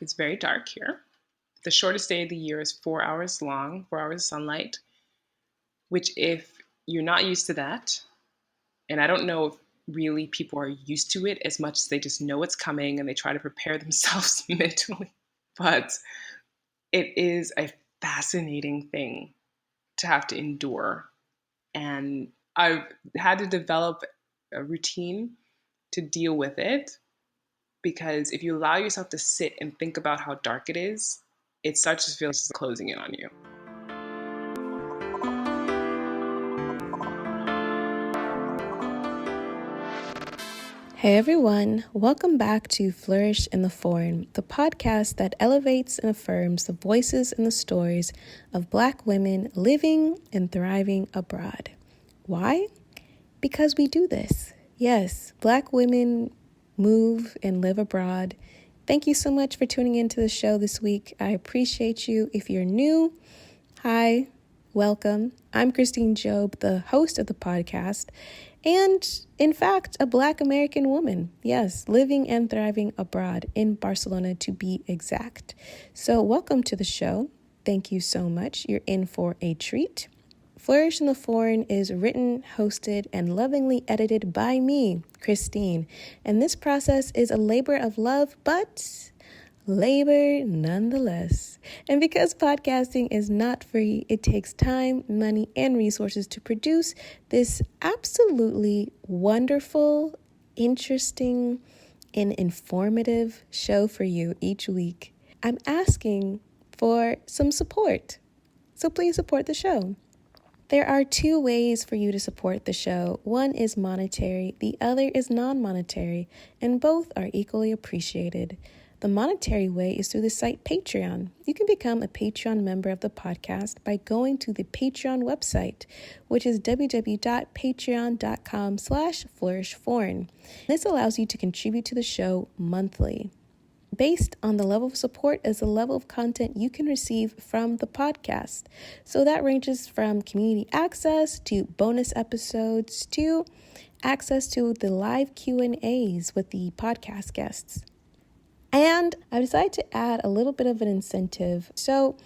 It's very dark here. The shortest day of the year is 4 hours long, 4 hours of sunlight, which if you're not used to that, and I don't know if really people are used to it as much as they just know it's coming and they try to prepare themselves mentally. But it is a fascinating thing to have to endure. And I've had to develop a routine to deal with it because if you allow yourself to sit and think about how dark it is, it starts to feel like it's closing in on you. Hey everyone, welcome back to Flourish in the Foreign, the podcast that elevates and affirms the voices and the stories of Black women living and thriving abroad. Why? Because we do this. Yes, Black women move and live abroad. Thank you so much for tuning into the show this week. I appreciate you. If you're new, hi, welcome. I'm Christine Job, the host of the podcast. And in fact, a Black American woman, yes, living and thriving abroad in Barcelona to be exact. So welcome to the show. Thank you so much. You're in for a treat. Flourish in the Foreign is written, hosted, and lovingly edited by me, Christine. And this process is a labor of love, but labor nonetheless. And because podcasting is not free, it takes time, money, and resources to produce this absolutely wonderful, interesting, and informative show for you each week. I'm asking for some support. So please support the show. There are two ways for you to support the show. One is monetary, the other is non-monetary, and both are equally appreciated. The monetary way is through the site Patreon. You can become a Patreon member of the podcast by going to the Patreon website, which is www.patreon.com/flourishforeign. This allows you to contribute to the show monthly. Based on the level of support is the level of content you can receive from the podcast. So that ranges from community access to bonus episodes to access to the live Q&As with the podcast guests. And I decided to add a little bit of an incentive. So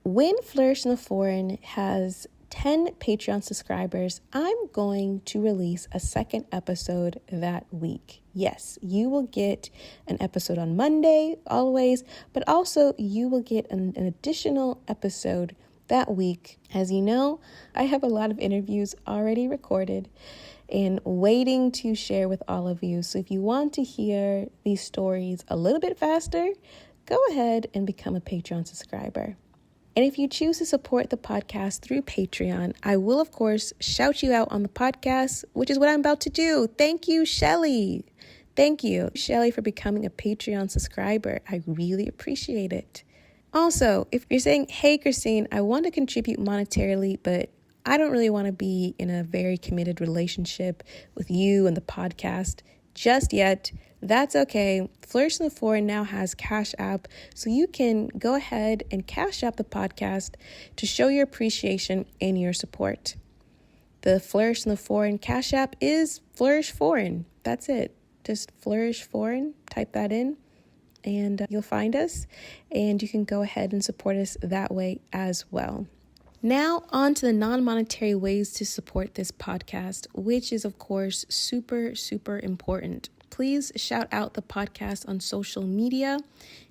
when Flourish in the Foreign has 10 Patreon subscribers, I'm going to release a second episode that week. Yes, you will get an episode on Monday, always, but also you will get an additional episode that week. As you know, I have a lot of interviews already recorded and waiting to share with all of you. So if you want to hear these stories a little bit faster, go ahead and become a Patreon subscriber. And if you choose to support the podcast through Patreon, I will, of course, shout you out on the podcast, which is what I'm about to do. Thank you, Shelly. Thank you, Shelly, for becoming a Patreon subscriber. I really appreciate it. Also, if you're saying, hey, Christine, I want to contribute monetarily, but I don't really want to be in a very committed relationship with you and the podcast just yet, that's okay. Flourish in the Foreign now has Cash App, so you can go ahead and Cash App the podcast to show your appreciation and your support. The Flourish in the Foreign Cash App is Flourish Foreign. That's it. Just Flourish Foreign, type that in, and you'll find us, and you can go ahead and support us that way as well. Now on to the non-monetary ways to support this podcast, which is, of course, super, super important. Please shout out the podcast on social media.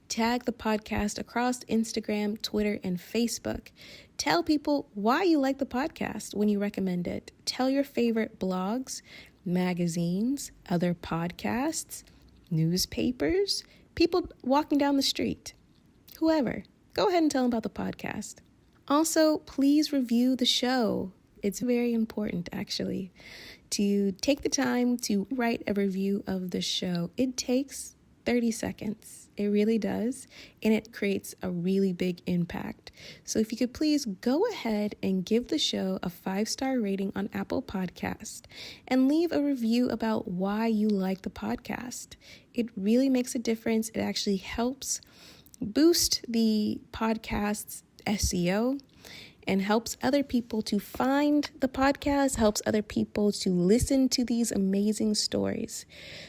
Tag the podcast across Instagram, Twitter, and Facebook. Tell people why you like the podcast when you recommend it. Tell your favorite blogs, magazines, other podcasts, newspapers, people walking down the street, whoever. Go ahead and tell them about the podcast. Also, please review the show. It's very important, actually, to take the time to write a review of the show. It takes 30 seconds. It really does. And it creates a really big impact. So if you could please go ahead and give the show a 5-star rating on Apple Podcast and leave a review about why you like the podcast. It really makes a difference. It actually helps boost the podcast's SEO, and helps other people to find the podcast, helps other people to listen to these amazing stories.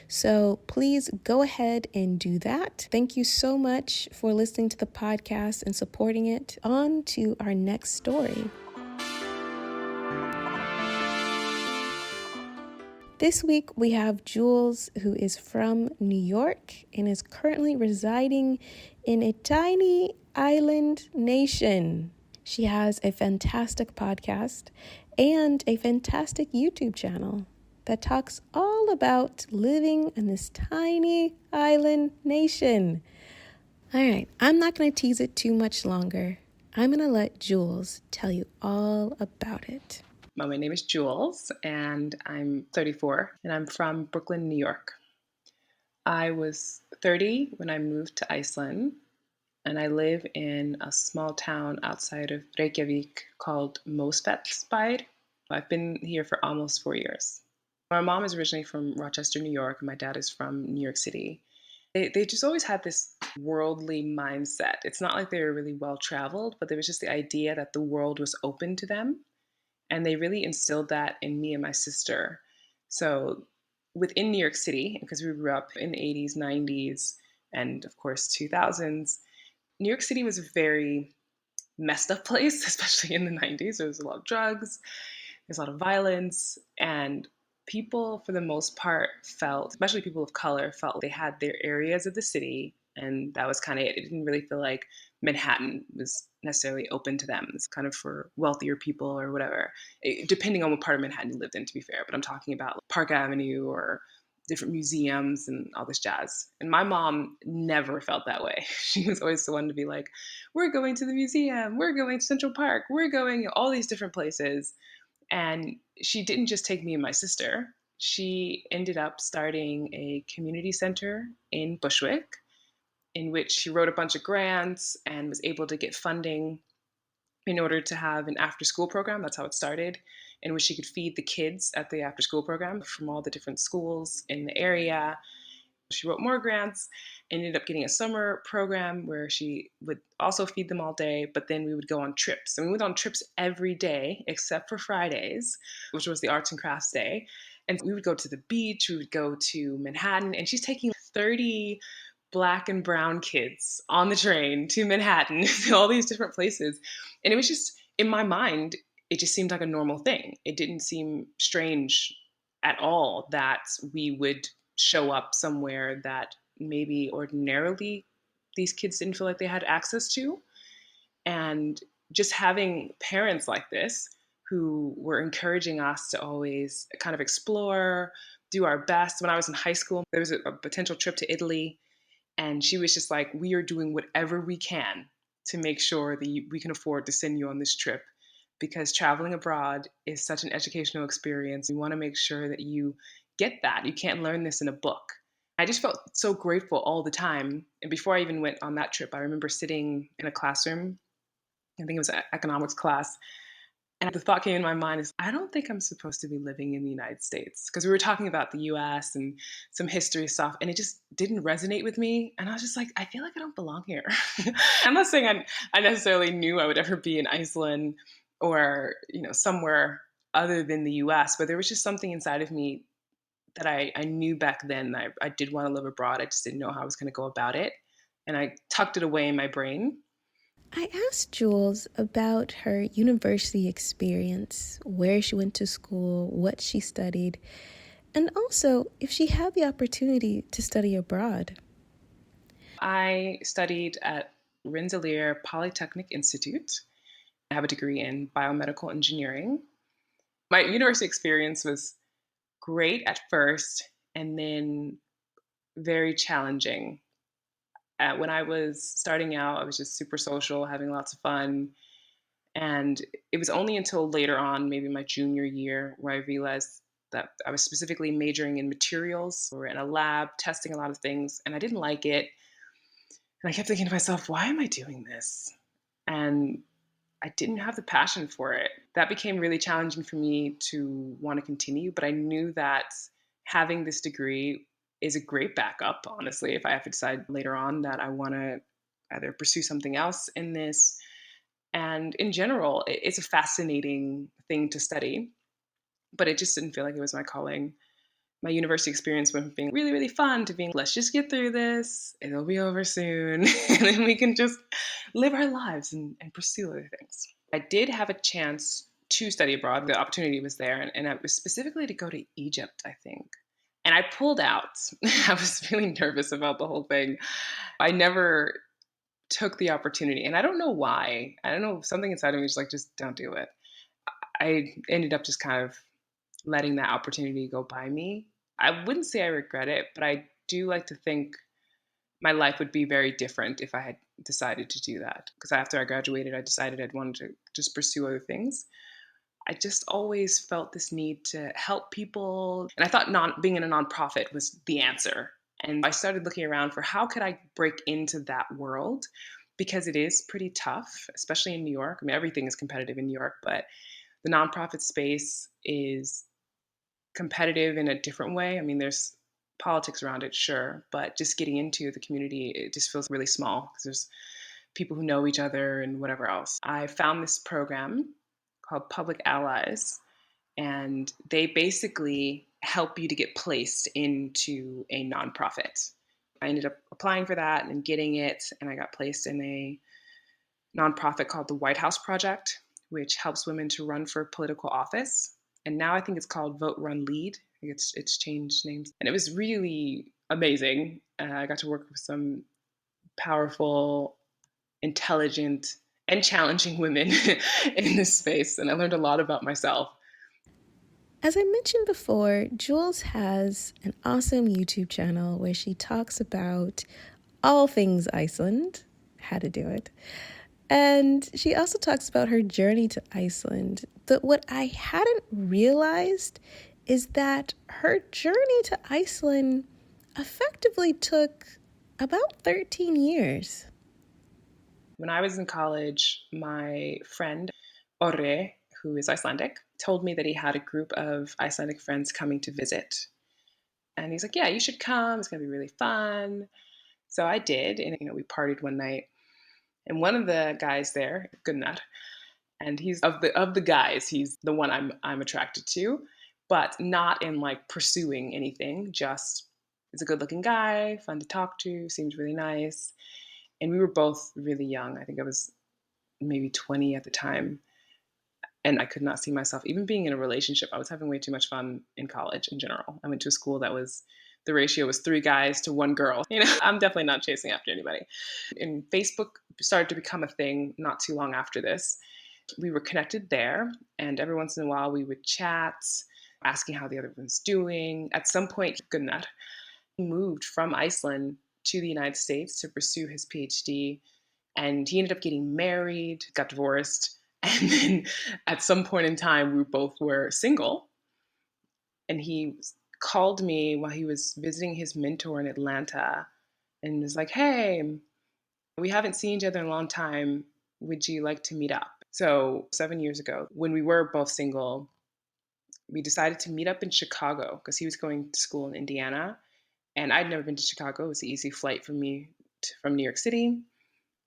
So please go ahead and do that. Thank you so much for listening to the podcast and supporting it. On to our next story. This week, we have Jules, who is from New York and is currently residing in a tiny island nation. She has a fantastic podcast and a fantastic YouTube channel that talks all about living in this tiny island nation. All right, I'm not going to tease it too much longer. I'm going to let Jules tell you all about it. My name is Jules, and I'm 34, and I'm from Brooklyn, New York. I was 30 when I moved to Iceland, and I live in a small town outside of Reykjavik called Mosfellsbær. I've been here for almost 4 years. My mom is originally from Rochester, New York, and my dad is from New York City. They just always had this worldly mindset. It's not like they were really well traveled, but there was just the idea that the world was open to them. And they really instilled that in me and my sister. So within New York City, because we grew up in the 80s, 90s, and of course 2000s, New York City was a very messed up place, especially in the 90s. There was a lot of drugs, there's a lot of violence, and people, for the most part, felt, especially people of color, felt they had their areas of the city, and that was kind of it. It didn't really feel like Manhattan was necessarily open to them. It's kind of for wealthier people or whatever, depending on what part of Manhattan you lived in, to be fair. But I'm talking about Park Avenue or different museums and all this jazz. And my mom never felt that way. She was always the one to be like, we're going to the museum, we're going to Central Park, we're going all these different places. And she didn't just take me and my sister. She ended up starting a community center in Bushwick, in which she wrote a bunch of grants and was able to get funding in order to have an after school program. That's how it started, in which she could feed the kids at the after school program from all the different schools in the area. She wrote more grants, ended up getting a summer program where she would also feed them all day, but then we would go on trips. And we went on trips every day except for Fridays, which was the arts and crafts day. And we would go to the beach, we would go to Manhattan, and she's taking 30 Black and brown kids on the train to Manhattan, to all these different places. And it was just, in my mind, it just seemed like a normal thing. It didn't seem strange at all that we would show up somewhere that maybe ordinarily these kids didn't feel like they had access to. And just having parents like this who were encouraging us to always kind of explore, do our best. When I was in high school, there was a potential trip to Italy, and she was just like, we are doing whatever we can to make sure that we can afford to send you on this trip, because traveling abroad is such an educational experience. We want to make sure that you get that. You can't learn this in a book. I just felt so grateful all the time. And before I even went on that trip, I remember sitting in a classroom. I think it was an economics class. And the thought came in my mind is, I don't think I'm supposed to be living in the United States, because we were talking about the US and some history stuff, and it just didn't resonate with me. And I was just like, I feel like I don't belong here. I'm not saying I necessarily knew I would ever be in Iceland or, somewhere other than the US, but there was just something inside of me that I knew back then. I did want to live abroad. I just didn't know how I was going to go about it. And I tucked it away in my brain. I asked Jules about her university experience, where she went to school, what she studied, and also if she had the opportunity to study abroad. I studied at Rensselaer Polytechnic Institute. I have a degree in biomedical engineering. My university experience was great at first and then very challenging. When I was starting out, I was just super social, having lots of fun. And it was only until later on, maybe my junior year, where I realized that I was specifically majoring in materials. We were in a lab testing a lot of things, and I didn't like it. And I kept thinking to myself, why am I doing this? And I didn't have the passion for it. That became really challenging for me to want to continue, but I knew that having this degree is a great backup, honestly, if I have to decide later on that I want to either pursue something else in this. And in general, it's a fascinating thing to study, but it just didn't feel like it was my calling. My university experience went from being really, really fun to being, let's just get through this, it'll be over soon, and then we can just live our lives and pursue other things. I did have a chance to study abroad. The opportunity was there, and it was specifically to go to Egypt, I think. And I pulled out. I was really nervous about the whole thing. I never took the opportunity, and I don't know why. I don't know, something inside of me was like, just don't do it. I ended up just kind of letting that opportunity go by me. I wouldn't say I regret it, but I do like to think my life would be very different if I had decided to do that. Because after I graduated, I decided I'd wanted to just pursue other things. I just always felt this need to help people. And I thought being in a nonprofit was the answer. And I started looking around for how could I break into that world, because it is pretty tough, especially in New York. I mean, everything is competitive in New York, but the nonprofit space is competitive in a different way. I mean, there's politics around it, sure, but just getting into the community, it just feels really small because there's people who know each other and whatever else. I found this program called Public Allies, and they basically help you to get placed into a nonprofit. I ended up applying for that and getting it, and I got placed in a nonprofit called the White House Project, which helps women to run for political office. And now I think it's called Vote Run Lead. I think it's changed names, and it was really amazing. I got to work with some powerful, intelligent, and challenging women in this space, and I learned a lot about myself. As I mentioned before, Jules has an awesome YouTube channel where she talks about all things Iceland, how to do it. And she also talks about her journey to Iceland. But what I hadn't realized is that her journey to Iceland effectively took about 13 years. When I was in college, my friend Orre, who is Icelandic, told me that he had a group of Icelandic friends coming to visit. And he's like, yeah, you should come. It's going to be really fun. So I did. And, we partied one night. And one of the guys there, Gunnar, and he's of the guys, he's the one I'm attracted to, but not in like pursuing anything. Just he's a good looking guy, fun to talk to, seems really nice. And we were both really young. I think I was maybe 20 at the time. And I could not see myself even being in a relationship. I was having way too much fun in college in general. I went to a school that was the ratio was 3 guys to 1 girl. I'm definitely not chasing after anybody. And Facebook started to become a thing not too long after this. We were connected there, and every once in a while we would chat, asking how the other one's doing. At some point, Gunnar moved from Iceland to the United States to pursue his PhD, and he ended up getting married, got divorced, and then at some point in time, we both were single. And he called me while he was visiting his mentor in Atlanta and was like, hey, we haven't seen each other in a long time. Would you like to meet up? So 7 years ago, when we were both single, we decided to meet up in Chicago because he was going to school in Indiana. And I'd never been to Chicago. It was an easy flight for me from New York City.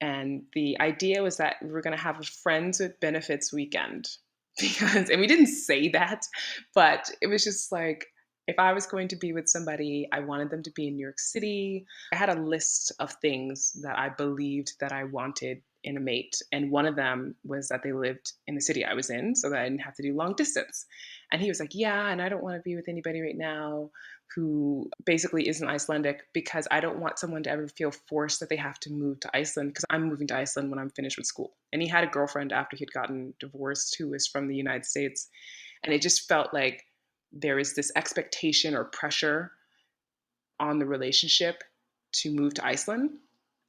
And the idea was that we were going to have a friends with benefits weekend. And we didn't say that, but it was just like, if I was going to be with somebody, I wanted them to be in New York City. I had a list of things that I believed that I wanted in a mate. And one of them was that they lived in the city I was in so that I didn't have to do long distance. And he was like, yeah, and I don't want to be with anybody right now who basically isn't Icelandic because I don't want someone to ever feel forced that they have to move to Iceland because I'm moving to Iceland when I'm finished with school. And he had a girlfriend after he'd gotten divorced who was from the United States. And it just felt like there is this expectation or pressure on the relationship to move to Iceland.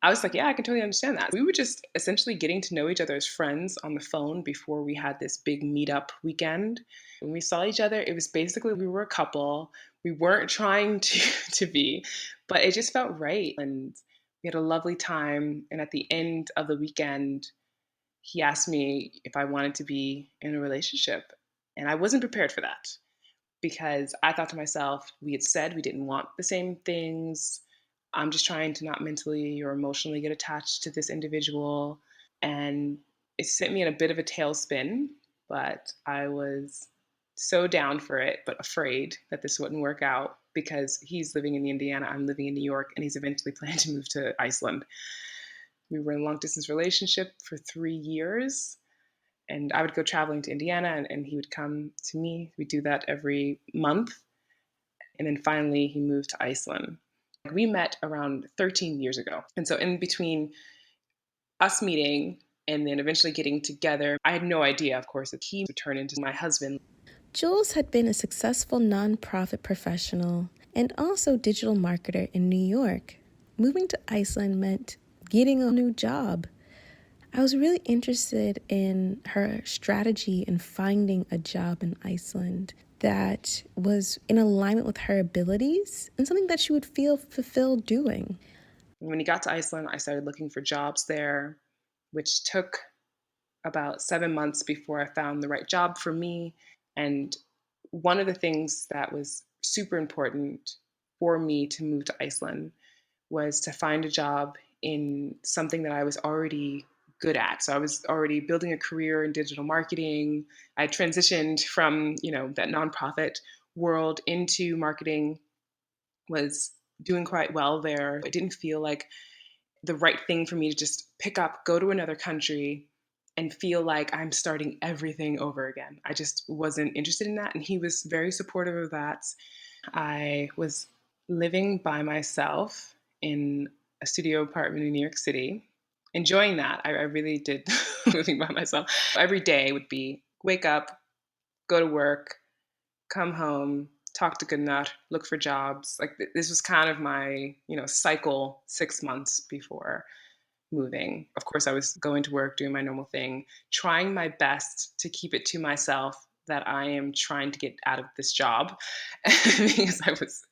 I was like, yeah, I can totally understand that. We were just essentially getting to know each other as friends on the phone before we had this big meetup weekend. When we saw each other, it was basically we were a couple. We weren't trying to be, but it just felt right. And we had a lovely time. And at the end of the weekend, he asked me if I wanted to be in a relationship. And I wasn't prepared for that because I thought to myself, we had said we didn't want the same things. I'm just trying to not mentally or emotionally get attached to this individual. And It sent me in a bit of a tailspin, but I was so down for it, but afraid that this wouldn't work out because he's living in Indiana, I'm living in New York, and he's eventually planning to move to Iceland. We were in a long distance relationship for 3 years, and I would go traveling to Indiana, and he would come to me. We do that every month. And then finally, he moved to Iceland. We met around 13 years ago. And so, in between us meeting and then eventually getting together, I had no idea, of course, that he would turn into my husband. Jules had been a successful nonprofit professional and also digital marketer in New York. Moving to Iceland meant getting a new job. I was really interested in her strategy in finding a job in Iceland that was in alignment with her abilities and something that she would feel fulfilled doing. When he got to Iceland, I started looking for jobs there, which took about 7 months before I found the right job for me. And one of the things that was super important for me to move to Iceland was to find a job in something that I was already good at. So I was already building a career in digital marketing. I transitioned from, that nonprofit world into marketing, was doing quite well there. It didn't feel like the right thing for me to just pick up, go to another country, and feel like I'm starting everything over again. I just wasn't interested in that. And he was very supportive of that. I was living by myself in a studio apartment in New York City, enjoying that. I really did living by myself. Every day would be wake up, go to work, come home, talk to Goodnut, look for jobs. Like this was kind of my, cycle 6 months before moving. Of course, I was going to work, doing my normal thing, trying my best to keep it to myself that I am trying to get out of this job because I was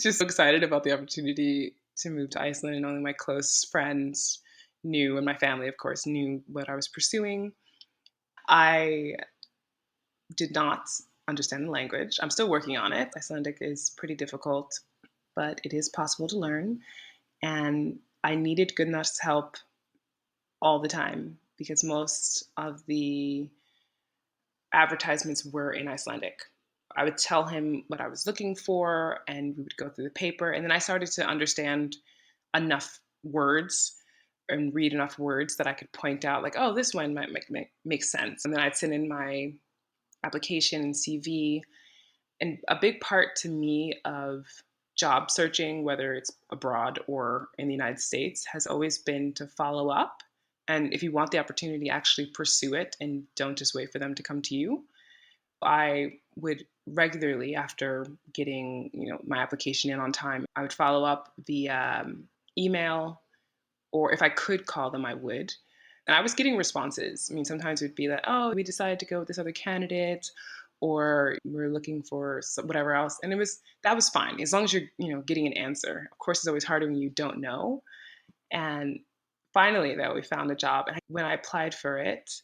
just so excited about the opportunity to move to Iceland, and only my close friends knew, and my family, of course, knew what I was pursuing. I did not understand the language. I'm still working on it. Icelandic is pretty difficult, but it is possible to learn. And I needed Gunnar's help all the time because most of the advertisements were in Icelandic. I would tell him what I was looking for, and we would go through the paper. And then I started to understand enough words and read enough words that I could point out, like, oh, this one might make sense. And then I'd send in my application and CV. And a big part to me of job searching, whether it's abroad or in the United States, has always been to follow up. And if you want the opportunity, actually pursue it and don't just wait for them to come to you. I would regularly, after getting my application in on time, I would follow up via email, or if I could call them, I would. And I was getting responses. I mean, sometimes it would be like, oh, we decided to go with this other candidate, or we're looking for whatever else. And that was fine as long as you're getting an answer. Of course, it's always harder when you don't know. And finally, though, we found a job. And when I applied for it,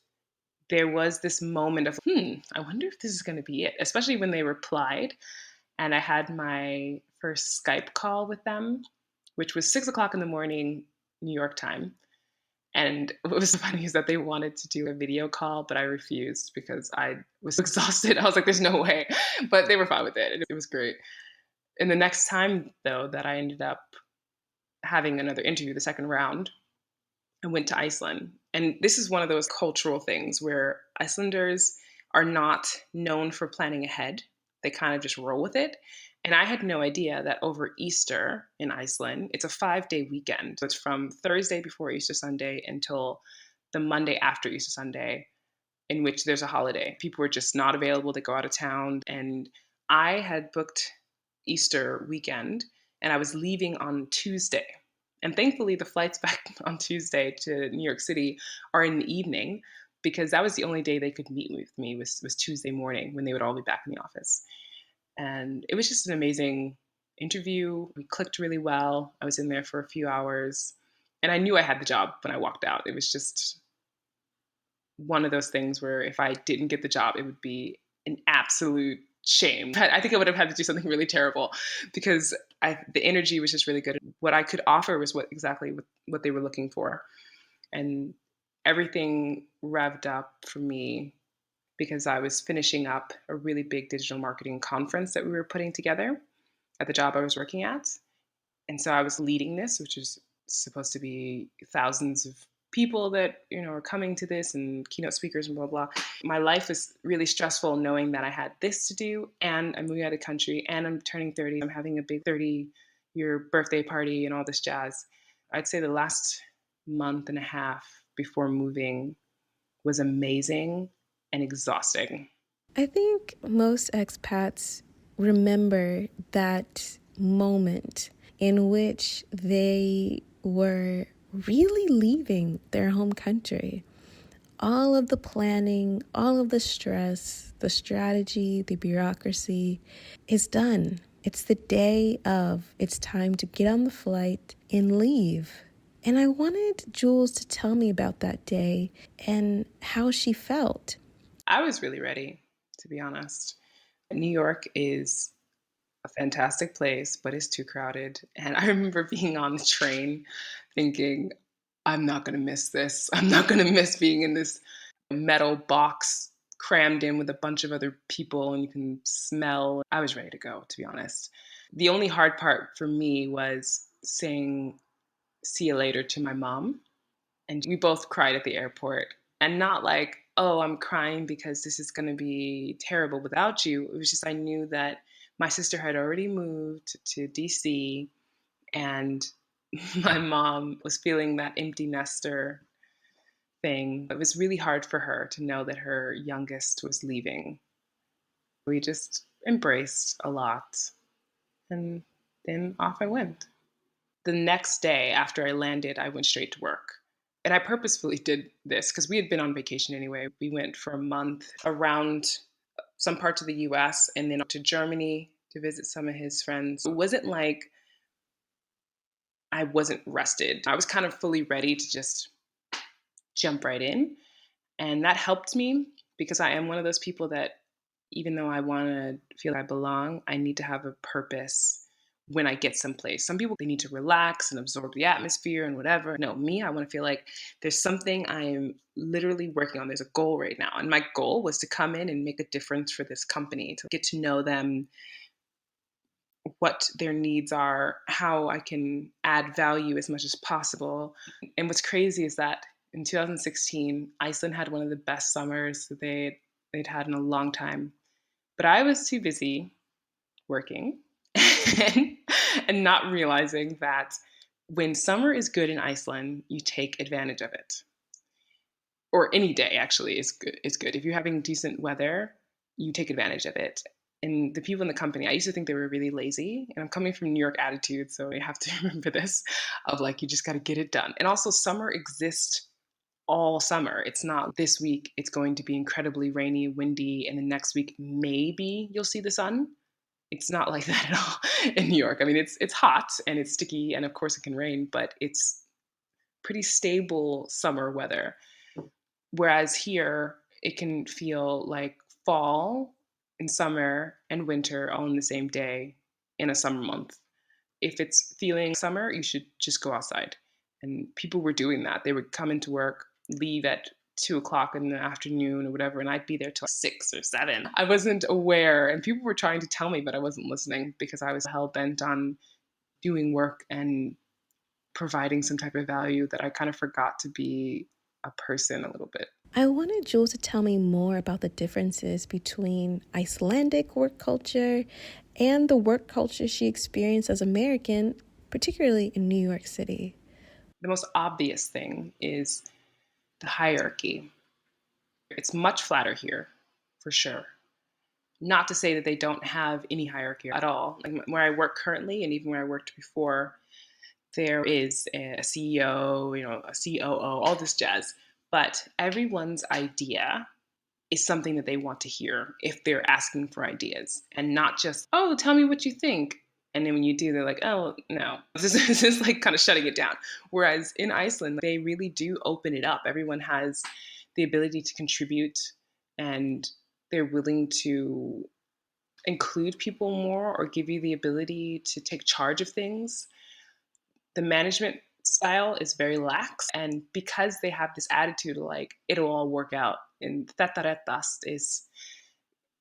there was this moment of, I wonder if this is going to be it, especially when they replied. And I had my first Skype call with them, which was 6 o'clock in the morning, New York time. And what was funny is that they wanted to do a video call, but I refused because I was exhausted. I was like, there's no way. But they were fine with it. It was great. And the next time, though, that I ended up having another interview, the second round, I went to Iceland. And this is one of those cultural things where Icelanders are not known for planning ahead. They kind of just roll with it. And I had no idea that over Easter in Iceland, it's a 5-day weekend. So it's from Thursday before Easter Sunday until the Monday after Easter Sunday, in which there's a holiday. People were just not available to go out of town. And I had booked Easter weekend, and I was leaving on Tuesday. And thankfully, the flights back on Tuesday to New York City are in the evening, because that was the only day they could meet with me was Tuesday morning, when they would all be back in the office. And it was just an amazing interview. We clicked really well. I was in there for a few hours, and I knew I had the job when I walked out. It was just one of those things where if I didn't get the job, it would be an absolute shame. I think I would have had to do something really terrible, because the energy was just really good. What I could offer was exactly what they were looking for. And everything revved up for me because I was finishing up a really big digital marketing conference that we were putting together at the job I was working at. And so I was leading this, which is supposed to be thousands of people that are coming to this and keynote speakers and blah blah. My life was really stressful knowing that I had this to do, and I'm moving out of the country, and I'm turning 30. I'm having a big 30-year birthday party and all this jazz. I'd say the last month and a half before moving was amazing and exhausting. I think most expats remember that moment in which they were really leaving their home country. All of the planning, all of the stress, the strategy, the bureaucracy is done. It's the day of, it's time to get on the flight and leave. And I wanted Jules to tell me about that day and how she felt. I was really ready, to be honest. New York is a fantastic place, but it's too crowded. And I remember being on the train thinking, I'm not going to miss this. I'm not going to miss being in this metal box crammed in with a bunch of other people and you can smell. I was ready to go, to be honest. The only hard part for me was saying see you later to my mom. And we both cried at the airport. And not like, oh, I'm crying because this is going to be terrible without you. It was just I knew that my sister had already moved to DC and my mom was feeling that empty nester thing. It was really hard for her to know that her youngest was leaving. We just embraced a lot. And then off I went. The next day after I landed, I went straight to work. And I purposefully did this because we had been on vacation anyway. We went for a month around some parts of the US and then to Germany to visit some of his friends. It wasn't like I wasn't rested. I was kind of fully ready to just jump right in. And that helped me because I am one of those people that even though I want to feel I belong, I need to have a purpose when I get someplace. Some people, they need to relax and absorb the atmosphere and whatever. No, me, I want to feel like there's something I'm literally working on. There's a goal right now. And my goal was to come in and make a difference for this company, to get to know them, what their needs are, how I can add value as much as possible. And what's crazy is that in 2016, Iceland had one of the best summers that they'd had in a long time. But I was too busy working and, and not realizing that when summer is good in Iceland, you take advantage of it. Or any day actually is good. If you're having decent weather, you take advantage of it. And the people in the company, I used to think they were really lazy. And I'm coming from New York attitude, so I have to remember this of like you just got to get it done. And also summer exists all summer. It's not this week it's going to be incredibly rainy, windy, and the next week maybe you'll see the sun. It's not like that at all in New York. I mean, it's hot and it's sticky, and of course it can rain, but it's pretty stable summer weather. Whereas here, it can feel like fall and summer and winter all in the same day in a summer month. If it's feeling summer, you should just go outside. And people were doing that. They would come into work, leave at 2 o'clock in the afternoon or whatever, and I'd be there till 6 or 7. I wasn't aware, and people were trying to tell me, but I wasn't listening because I was hell bent on doing work and providing some type of value that I kind of forgot to be a person a little bit. I wanted Jules to tell me more about the differences between Icelandic work culture and the work culture she experienced as American, particularly in New York City. The most obvious thing is the hierarchy. It's much flatter here, for sure. Not to say that they don't have any hierarchy at all. Like where I work currently, and even where I worked before, there is a CEO, a COO, all this jazz. But everyone's idea is something that they want to hear if they're asking for ideas, and not just, oh, tell me what you think. And then when you do, they're like, oh, no. This is like kind of shutting it down. Whereas in Iceland, they really do open it up. Everyone has the ability to contribute and they're willing to include people more or give you the ability to take charge of things. The management style is very lax. And because they have this attitude of like, it'll all work out, and "Þettar is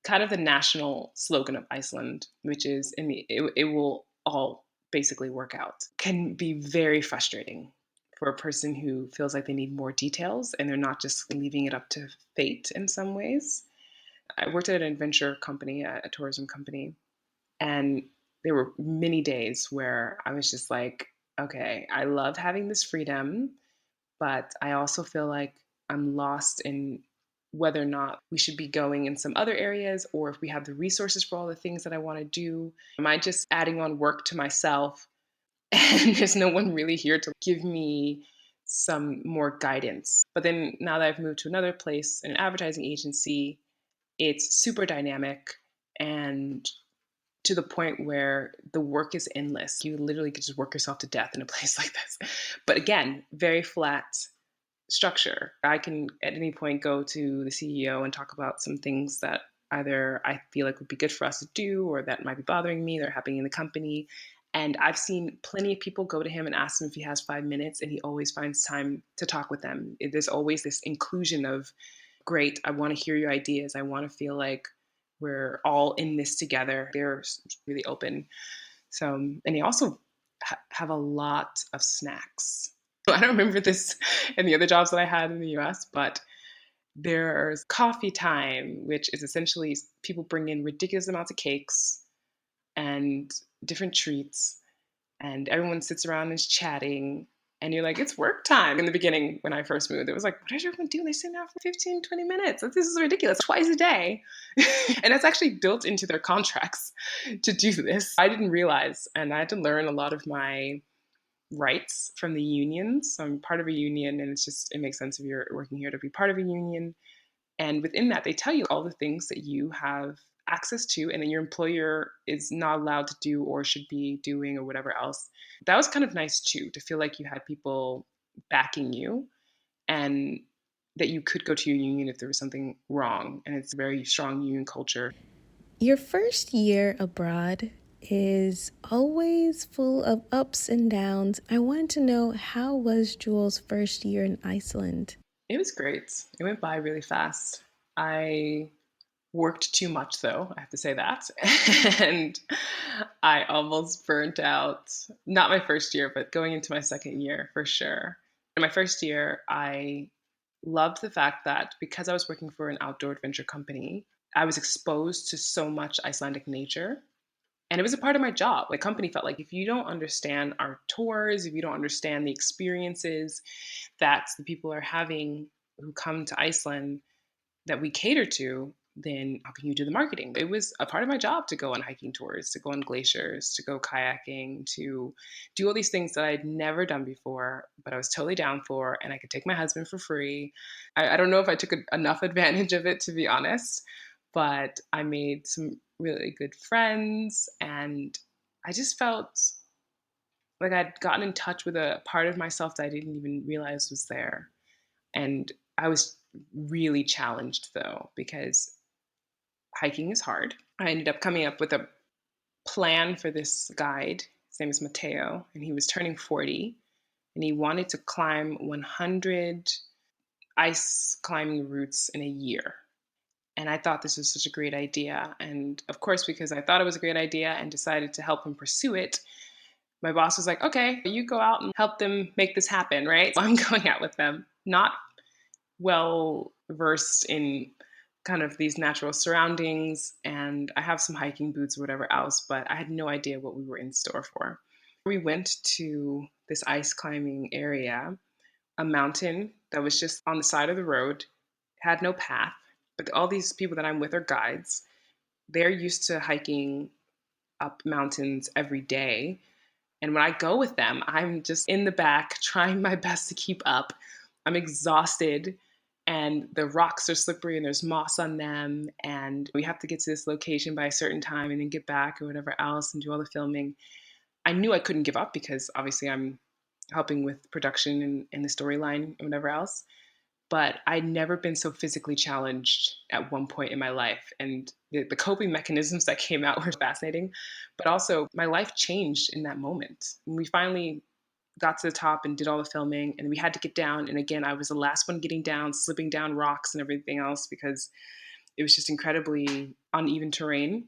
kind of the national slogan of Iceland, which is it will all basically work out, can be very frustrating for a person who feels like they need more details and they're not just leaving it up to fate in some ways. I worked at an adventure company, a tourism company, and there were many days where I was just like, okay, I love having this freedom, but I also feel like I'm lost in whether or not we should be going in some other areas or if we have the resources for all the things that I want to do. Am I just adding on work to myself? And there's no one really here to give me some more guidance. But then now that I've moved to another place, an advertising agency, it's super dynamic and to the point where the work is endless. You literally could just work yourself to death in a place like this. But again, very flat structure. I can at any point go to the CEO and talk about some things that either I feel like would be good for us to do or that might be bothering me, they're happening in the company. And I've seen plenty of people go to him and ask him if he has 5 minutes, and he always finds time to talk with them. There's always this inclusion of, great, I want to hear your ideas. I want to feel like we're all in this together. They're really open. So, and they also have a lot of snacks. I don't remember this in the other jobs that I had in the US, but there's coffee time, which is essentially people bring in ridiculous amounts of cakes and different treats, and everyone sits around and is chatting. And you're like, it's work time. In the beginning, when I first moved, it was like, what is everyone doing? They sit down for 15, 20 minutes. This is ridiculous. Twice a day. And it's actually built into their contracts to do this. I didn't realize, and I had to learn a lot of my rights from the unions. So I'm part of a union, and it makes sense if you're working here to be part of a union. And within that, they tell you all the things that you have access to and that your employer is not allowed to do or should be doing or whatever else. That was kind of nice too, to feel like you had people backing you and that you could go to your union if there was something wrong. And it's a very strong union culture. Your first year abroad is always full of ups and downs. I wanted to know, how was Jewel's first year in Iceland? It was great. It went by really fast. I worked too much, though, I have to say that. And I almost burnt out. Not my first year, but going into my second year for sure. In my first year, I loved the fact that because I was working for an outdoor adventure company, I was exposed to so much Icelandic nature. And it was a part of my job. The company felt like, if you don't understand our tours, if you don't understand the experiences that the people are having who come to Iceland that we cater to, then how can you do the marketing? It was a part of my job to go on hiking tours, to go on glaciers, to go kayaking, to do all these things that I'd never done before, but I was totally down for, and I could take my husband for free. I don't know if I took enough advantage of it, to be honest, but I made some really good friends, and I just felt like I'd gotten in touch with a part of myself that I didn't even realize was there. And I was really challenged though, because hiking is hard. I ended up coming up with a plan for this guide. His name is Matteo, and he was turning 40, and he wanted to climb 100 ice climbing routes in a year. And I thought this was such a great idea. And of course, because I thought it was a great idea and decided to help him pursue it, my boss was like, okay, you go out and help them make this happen, right? So I'm going out with them, not well versed in kind of these natural surroundings, and I have some hiking boots or whatever else, but I had no idea what we were in store for. We went to this ice climbing area, a mountain that was just on the side of the road, had no path, but all these people that I'm with are guides. They're used to hiking up mountains every day. And when I go with them, I'm just in the back trying my best to keep up. I'm exhausted, and the rocks are slippery and there's moss on them. And we have to get to this location by a certain time and then get back or whatever else and do all the filming. I knew I couldn't give up because obviously I'm helping with production and the storyline and whatever else. But I'd never been so physically challenged at one point in my life. And the coping mechanisms that came out were fascinating. But also, my life changed in that moment. When we finally got to the top and did all the filming, and we had to get down. And again, I was the last one getting down, slipping down rocks and everything else because it was just incredibly uneven terrain.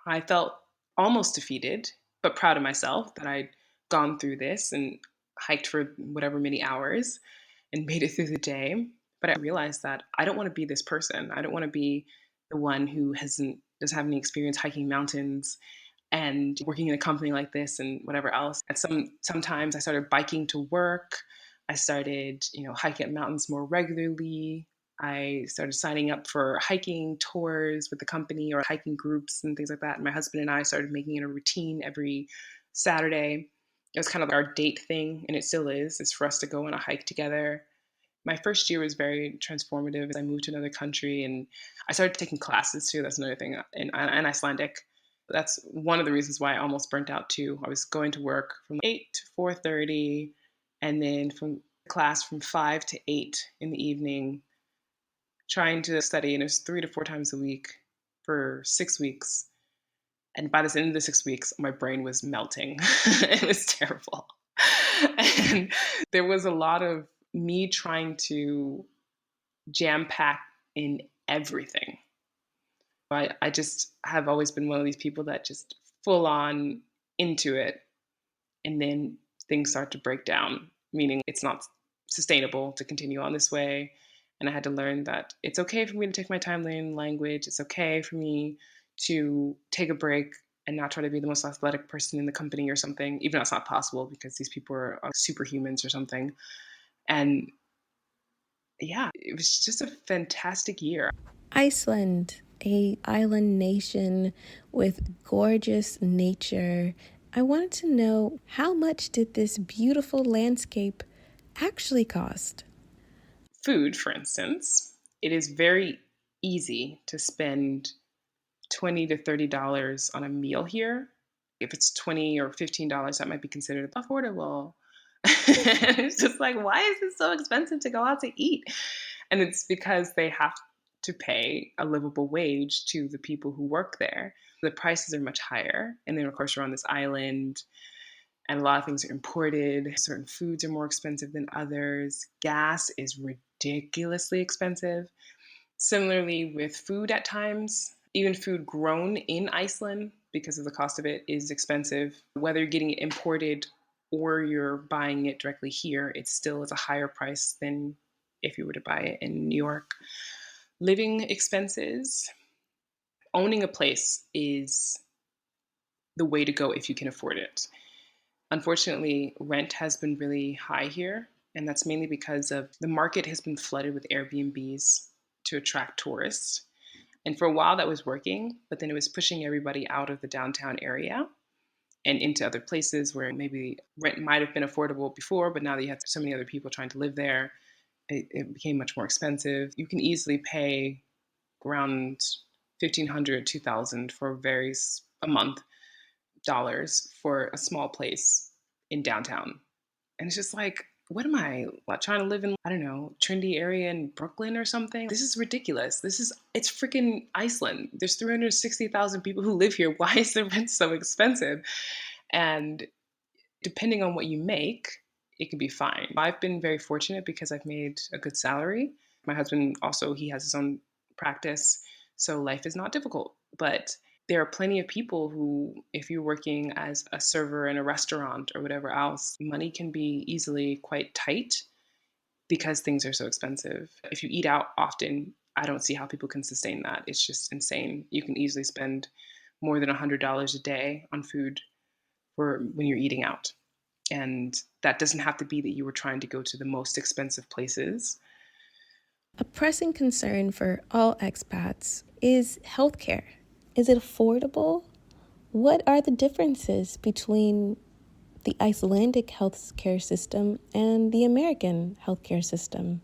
I felt almost defeated, but proud of myself that I'd gone through this and hiked for whatever many hours and made it through the day. But I realized that I don't want to be this person. I don't want to be the one who doesn't have any experience hiking mountains and working in a company like this and whatever else. And sometimes I started biking to work. I started, hiking up mountains more regularly. I started signing up for hiking tours with the company or hiking groups and things like that. And my husband and I started making it a routine every Saturday. It was kind of like our date thing, and it still is for us to go on a hike together. My first year was very transformative as I moved to another country and I started taking classes too. That's another thing in Icelandic. That's one of the reasons why I almost burnt out too. I was going to work from 8 to 4:30 and then from class from 5 to 8 in the evening trying to study, and it was 3 to 4 times a week for 6 weeks. And by the end of the 6 weeks, my brain was melting. It was terrible. And there was a lot of me trying to jam pack in everything. I just have always been one of these people that just full on into it, and then things start to break down, meaning it's not sustainable to continue on this way. And I had to learn that it's okay for me to take my time learning language. It's okay for me to take a break and not try to be the most athletic person in the company or something, even though it's not possible because these people are superhumans or something. And yeah, it was just a fantastic year. Iceland, a island nation with gorgeous nature. I wanted to know, how much did this beautiful landscape actually cost? Food, for instance, it is very easy to spend $20 to $30 on a meal here. If it's $20 or $15, that might be considered affordable. It's just like, why is it so expensive to go out to eat? And it's because they have to pay a livable wage to the people who work there. The prices are much higher. And then, of course, you're on this island and a lot of things are imported. Certain foods are more expensive than others. Gas is ridiculously expensive. Similarly, with food at times, even food grown in Iceland, because of the cost of it, is expensive. Whether you're getting it imported or you're buying it directly here, it still is a higher price than if you were to buy it in New York. Living expenses, owning a place is the way to go if you can afford it. Unfortunately, rent has been really high here, and that's mainly because of the market has been flooded with Airbnbs to attract tourists. And for a while that was working, but then it was pushing everybody out of the downtown area and into other places where maybe rent might have been affordable before, but now that you have so many other people trying to live there, it became much more expensive. You can easily pay around 1,500, 2,000 for a month dollars for a small place in downtown. And it's just like, what am I like, trying to live in, I don't know, trendy area in Brooklyn or something? This is ridiculous. It's freaking Iceland. There's 360,000 people who live here. Why is the rent so expensive? And depending on what you make, it can be fine. I've been very fortunate because I've made a good salary. My husband also, he has his own practice, so life is not difficult. But there are plenty of people who, if you're working as a server in a restaurant or whatever else, money can be easily quite tight because things are so expensive. If you eat out often, I don't see how people can sustain that. It's just insane. You can easily spend more than $100 a day on food for when you're eating out. And that doesn't have to be that you were trying to go to the most expensive places. A pressing concern for all expats is healthcare. Is it affordable? What are the differences between the Icelandic healthcare system and the American healthcare system?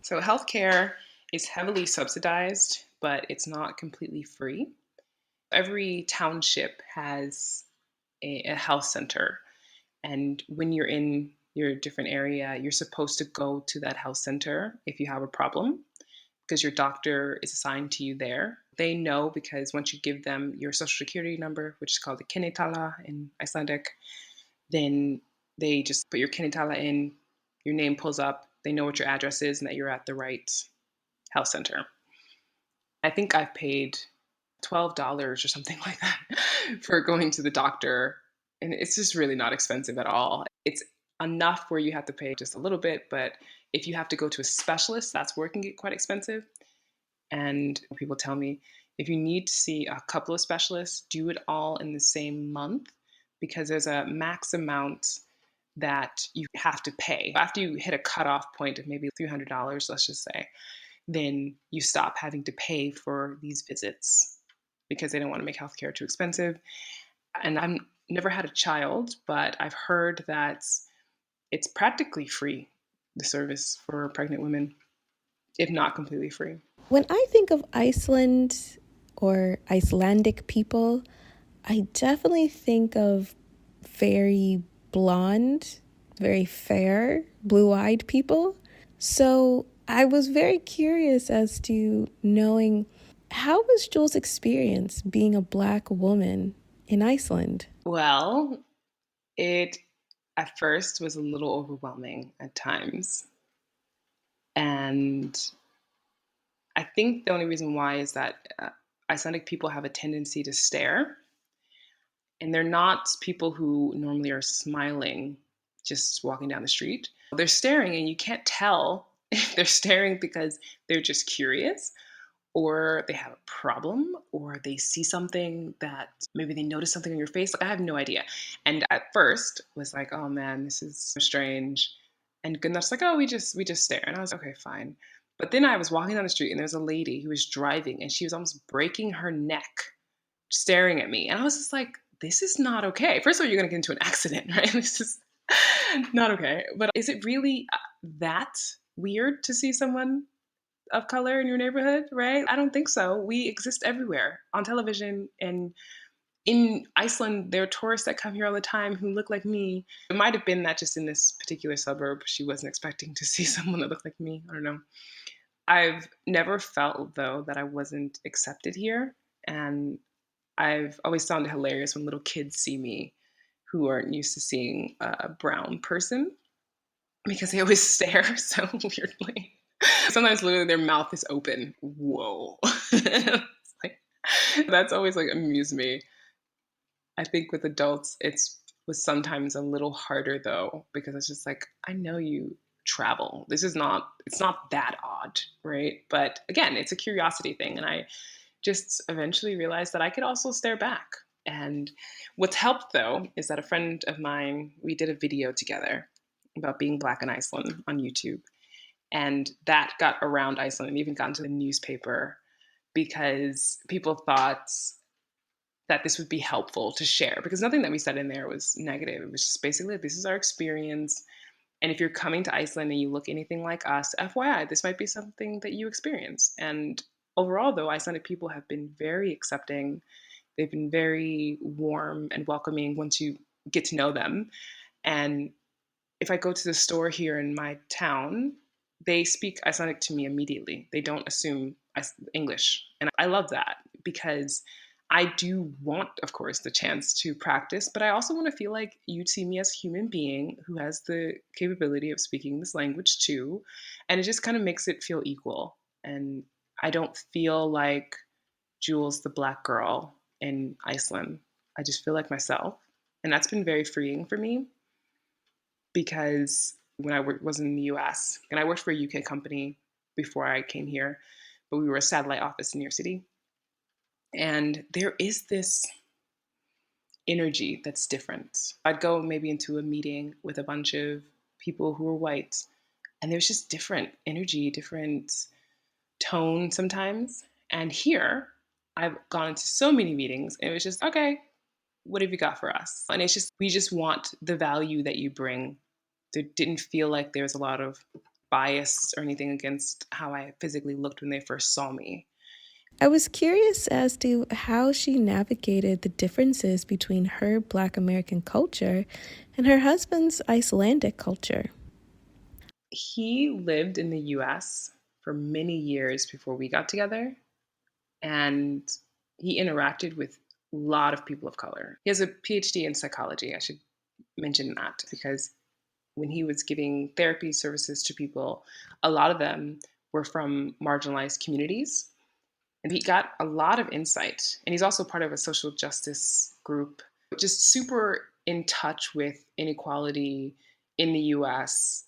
So, healthcare is heavily subsidized, but it's not completely free. Every township has a health center. And when you're in your different area, you're supposed to go to that health center if you have a problem because your doctor is assigned to you there. They know because once you give them your social security number, which is called the kennitala in Icelandic, then They just put your Kenitala in, your name pulls up, they know what your address is and that you're at the right health center. I think I've paid $12 or something like that for going to the doctor. And it's just really not expensive at all. It's enough where you have to pay just a little bit, but if you have to go to a specialist, that's where it can get quite expensive. And people tell me if you need to see a couple of specialists, do it all in the same month because there's a max amount that you have to pay. After you hit a cutoff point of maybe $300, let's just say, then you stop having to pay for these visits because they don't want to make healthcare too expensive. And I've never had a child, but I've heard that it's practically free, the service for pregnant women, if not completely free. When I think of Iceland or Icelandic people, I definitely think of very blonde, very fair, blue-eyed people. So I was very curious as to knowing, how was Jules' experience being a Black woman in Iceland? Well, it at first was a little overwhelming at times. And I think the only reason why is that Icelandic people have a tendency to stare. And they're not people who normally are smiling just walking down the street. They're staring, and you can't tell if they're staring because they're just curious or they have a problem or they see something that maybe they notice something on your face. Like, I have no idea. And at first was like, oh man, this is so strange. And Gunnar's like, oh, we just stare. And I was like, okay, fine. But then I was walking down the street and there was a lady who was driving and she was almost breaking her neck staring at me. And I was just like, this is not okay. First of all, you're going to get into an accident, right? This is not okay. But is it really that weird to see someone of color in your neighborhood, right? I don't think so. We exist everywhere on television, and in Iceland, there are tourists that come here all the time who look like me. It might have been that just in this particular suburb, she wasn't expecting to see someone that looked like me. I don't know. I've never felt, though, that I wasn't accepted here. And I've always found it hilarious when little kids see me who aren't used to seeing a brown person because they always stare so weirdly. Sometimes literally their mouth is open. Whoa. It's like, that's always like amused me. I think with adults, it's was sometimes a little harder though, because it's just like, I know you travel. It's not that odd, right? But again, it's a curiosity thing. And I just eventually realized that I could also stare back. And what's helped though is that a friend of mine, we did a video together about being Black in Iceland on YouTube. And that got around Iceland and even got into the newspaper because people thought that this would be helpful to share because nothing that we said in there was negative. It was just basically, this is our experience. And if you're coming to Iceland and you look anything like us, FYI, this might be something that you experience. And overall, though, Icelandic people have been very accepting. They've been very warm and welcoming once you get to know them. And if I go to the store here in my town, they speak Icelandic to me immediately. They don't assume English. And I love that because I do want, of course, the chance to practice, but I also want to feel like you see me as a human being who has the capability of speaking this language too. And it just kind of makes it feel equal. And I don't feel like Jules, the Black girl in Iceland. I just feel like myself. And that's been very freeing for me because when I was in the US, and I worked for a UK company before I came here, but we were a satellite office in New York City. And there is this energy that's different. I'd go maybe into a meeting with a bunch of people who were white, and there's just different energy, different tone sometimes. And here, I've gone into so many meetings, and it was just, okay, what have you got for us? And it's just, we just want the value that you bring. There didn't feel like there was a lot of bias or anything against how I physically looked when they first saw me. I was curious as to how she navigated the differences between her Black American culture and her husband's Icelandic culture. He lived in the US for many years before we got together, and he interacted with a lot of people of color. He has a PhD in psychology. I should mention that because when he was giving therapy services to people, a lot of them were from marginalized communities. And he got a lot of insight. And he's also part of a social justice group, just super in touch with inequality in the US,